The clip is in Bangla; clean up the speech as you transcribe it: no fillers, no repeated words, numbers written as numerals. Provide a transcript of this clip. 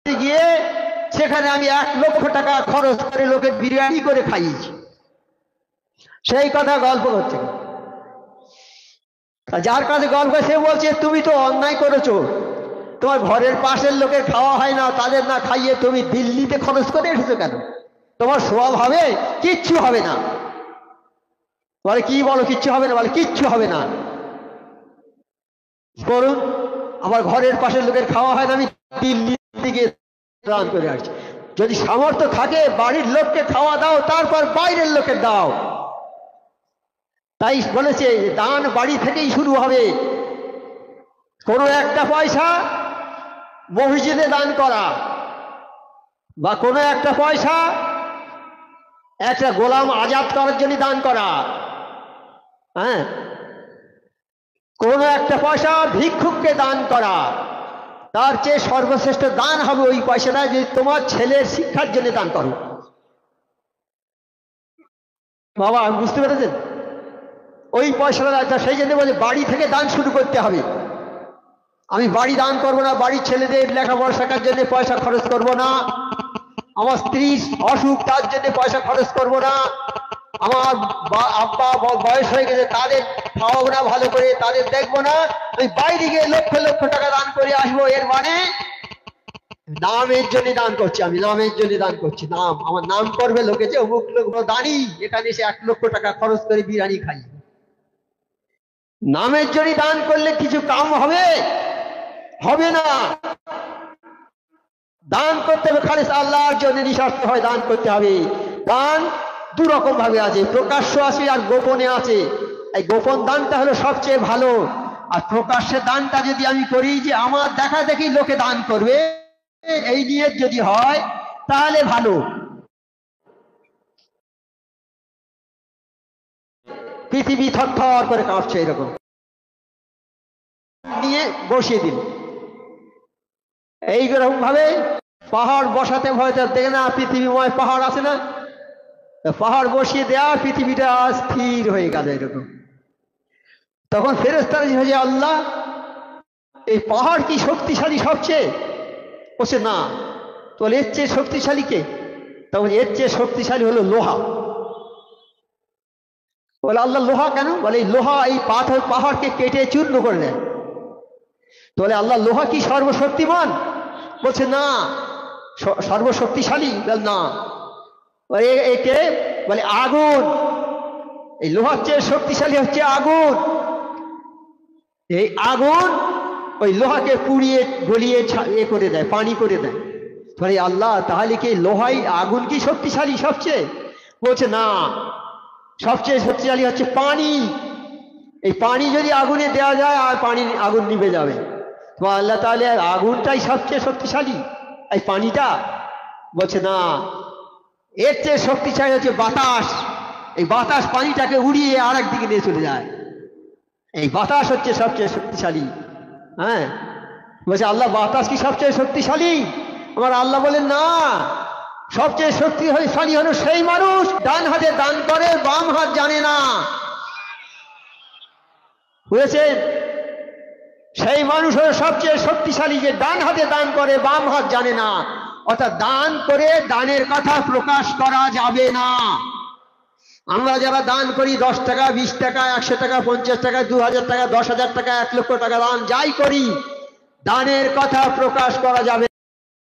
গিয়ে সেখানে আমি 1 লক্ষ টাকা খরচ করে লোকের বিরিয়ানি করে খাইয়েছি। সেই কথা গল্প করছে। যার কাছে গল্প সে বলছে তুমি তো অন্যায় করেছো, তোমার ঘরের পাশের লোকের খাওয়া হয় না, তাদের না খাইয়ে তুমি দিল্লিতে খরচ করে এসেছো কেন? তোমার স্বভাব হবে? কিচ্ছু হবে না। বলে কি বলো কিচ্ছু হবে না? বলে কিচ্ছু হবে না, করুন। আমার ঘরের পাশের লোকের খাওয়া হয় না, আমি দিল্লি থেকে দান করে আসছি। যদি সামর্থ্য থাকে বাড়ির লোককে খাওয়া দাও, তারপর বাইরের লোকের দাও। তাই বলেছে দান বাড়ি থেকেই শুরু হবে। কোনো একটা পয়সা মসজিদে দান করা, বা কোনো একটা পয়সা একটা গোলাম আজাদ করার জন্য দান করা, হ্যাঁ, কোনো একটা পয়সা ভিক্ষুককে দান করা, তার চেয়ে সর্বশ্রেষ্ঠ দান হবে ওই পয়সাটা যদি তোমার ছেলের শিক্ষার জন্য দান করো। বাবা বুঝতে পেরেছেন? ওই পয়সাটা সেই জন্য বলে বাড়ি থেকে দান শুরু করতে হবে। আমি বাড়ি দান করবো না, বাড়ির ছেলেদের লেখাপড়া শেখার জন্য পয়সা খরচ করবো না, আমার স্ত্রীর অসুখ তার জন্য পয়সা খরচ করবো না, আমার আব্বা বয়স হয়ে গেছে তাদের খাওয়াবো না ভালো করে, তাদের দেখবো না, আমি বাইরে গিয়ে লক্ষ লক্ষ টাকা দান করে আসবো। এর মানে নামের জন্য দান করছি, আমি নামের জন্য দান করছি। নাম, আমার নাম করবে লোকে যে অমুক লোক দানি, এখানে এসে 1 লক্ষ টাকা খরচ করে বিরিয়ানি খাই। নামের জন্য দান করলে কিছু কাম হবে? হবে না। দান করতে হবে খালি আল্লাহর জন্য, নিঃস্বার্থ হয় দান করতে হবে। দান 2 রকম ভাবে আছে, প্রকাশ্য আছে আর গোপনে আছে। এই গোপন দানটা হলো সবচেয়ে ভালো। আর প্রকাশ্যে দানটা যদি আমি করি যে আমার দেখা দেখি লোকে দান করবে, এই নিয়ত যদি হয় তাহলে ভালো। পৃথিবী থরথর করে কাঁপছে, এরকম নিয়ে বসিয়ে দিল। এইরকম ভাবে পাহাড় বসাতে ভয়তে দেখে না, পৃথিবীময় পাহাড় আছে না, পাহাড় বসিয়ে দেয়া, পৃথিবীটা স্থির হয়ে গেল এরকম। তখন ফেরেশতারা যে আল্লাহ এই পাহাড় কি শক্তিশালী সবচেয়ে? বলছে না। তো এর চেয়ে শক্তিশালী কে? তখন এর চেয়ে শক্তিশালী হলো লোহা। বলে আল্লাহ লোহা কেন? বলে এই লোহা এই পাহাড়কে কেটে চূর্ণ করে দেয়। বলে আল্লাহ লোহা কি সর্বশক্তিমান? বলছে না। সর্বশক্তিশালী? না। একে বলে আগুন। এই লোহার চেয়ে শক্তিশালী হচ্ছে আগুন। এই আগুন ওই লোহাকে পুড়িয়ে গলিয়ে এ করে দেয়, পানি করে দেয়। বলে আল্লাহ তাহলে কি লোহাই আগুন কি শক্তিশালী সবচেয়ে? বলছে না, সবচেয়ে শক্তিশালী হচ্ছে পানি। এই পানি যদি আগুনে দেওয়া যায় আর আগুন নিভে যাবে। তো আল্লাহ তাহলে আগুনটাই সবচেয়ে শক্তিশালী, এই পানিটা? বলছে না, এর চেয়ে শক্তিশালী হচ্ছে বাতাস। এই বাতাস পানিটাকে উড়িয়ে আর একদিকে নিয়ে চলে যায়। এই বাতাস হচ্ছে সবচেয়ে শক্তিশালী। হ্যাঁ, বলছে আল্লাহ বাতাস কি সবচেয়ে শক্তিশালী? আমার আল্লাহ বলেন না, সবচেয়ে শক্তিশালী হলো সেই মানুষ ডান হাতে দান করে বাম হাত জানে না। বুঝেছেন? সেই মানুষ হলো সবচেয়ে শক্তিশালী যে ডান হাতে দান করে বাম হাত জানে না। অর্থাৎ দান করে দানের কথা প্রকাশ করা যাবে না। আমরা যারা দান করি 10 টাকা, 20 টাকা, 100 টাকা, 50 টাকা, 2000 টাকা, 10,000 টাকা, 1 লক্ষ টাকা দান যাই করি, দানের কথা প্রকাশ করা যাবে